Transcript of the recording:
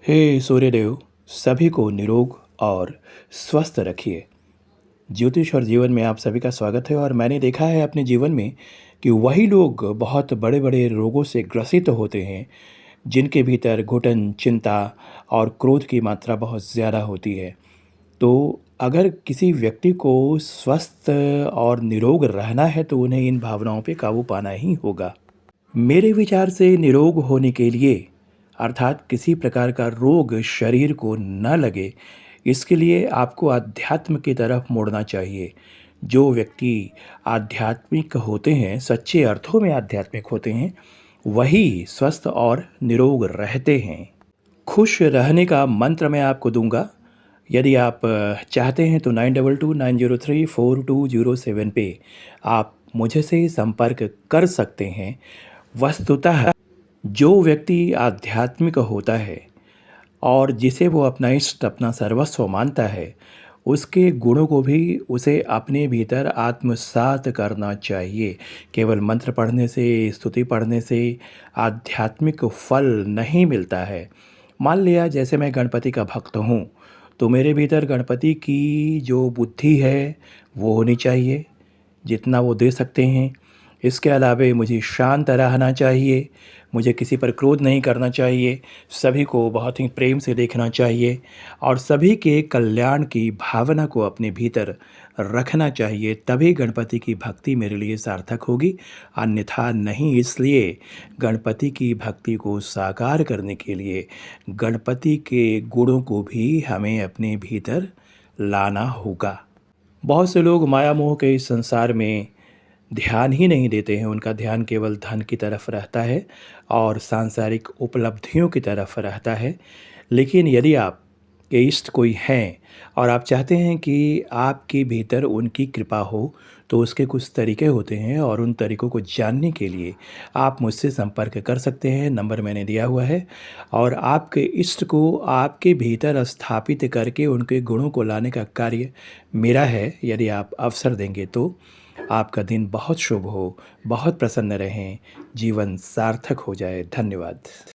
हे सूर्यदेव, सभी को निरोग और स्वस्थ रखिए। ज्योतिष और जीवन में आप सभी का स्वागत है। और मैंने देखा है अपने जीवन में कि वही लोग बहुत बड़े बड़े रोगों से ग्रसित होते हैं जिनके भीतर घुटन, चिंता और क्रोध की मात्रा बहुत ज़्यादा होती है। तो अगर किसी व्यक्ति को स्वस्थ और निरोग रहना है तो उन्हें इन भावनाओं पे काबू पाना ही होगा। मेरे विचार से निरोग होने के लिए, अर्थात किसी प्रकार का रोग शरीर को न लगे, इसके लिए आपको अध्यात्म की तरफ मुड़ना चाहिए। जो व्यक्ति आध्यात्मिक होते हैं, सच्चे अर्थों में आध्यात्मिक होते हैं, वही स्वस्थ और निरोग रहते हैं। खुश रहने का मंत्र मैं आपको दूंगा। यदि आप चाहते हैं तो 9229034207 पे आप मुझे से संपर्क कर सकते हैं। वस्तुतः जो व्यक्ति आध्यात्मिक होता है और जिसे वो अपना इष्ट, अपना सर्वस्व मानता है, उसके गुणों को भी उसे अपने भीतर आत्मसात करना चाहिए। केवल मंत्र पढ़ने से, स्तुति पढ़ने से आध्यात्मिक फल नहीं मिलता है। मान लिया जैसे मैं गणपति का भक्त हूँ, तो मेरे भीतर गणपति की जो बुद्धि है वो होनी चाहिए, जितना वो दे सकते हैं। इसके अलावे मुझे शांत रहना चाहिए, मुझे किसी पर क्रोध नहीं करना चाहिए, सभी को बहुत ही प्रेम से देखना चाहिए और सभी के कल्याण की भावना को अपने भीतर रखना चाहिए। तभी गणपति की भक्ति मेरे लिए सार्थक होगी, अन्यथा नहीं। इसलिए गणपति की भक्ति को साकार करने के लिए गणपति के गुणों को भी हमें अपने भीतर लाना होगा। बहुत से लोग माया मोह के इस संसार में ध्यान ही नहीं देते हैं। उनका ध्यान केवल धन की तरफ रहता है और सांसारिक उपलब्धियों की तरफ रहता है। लेकिन यदि आप के इष्ट कोई हैं और आप चाहते हैं कि आपके भीतर उनकी कृपा हो, तो उसके कुछ तरीके होते हैं और उन तरीकों को जानने के लिए आप मुझसे संपर्क कर सकते हैं। नंबर मैंने दिया हुआ है। और आपके इष्ट को आपके भीतर स्थापित करके उनके गुणों को लाने का कार्य मेरा है। यदि आप अवसर देंगे तो आपका दिन बहुत शुभ हो, बहुत प्रसन्न रहें, जीवन सार्थक हो जाए। धन्यवाद।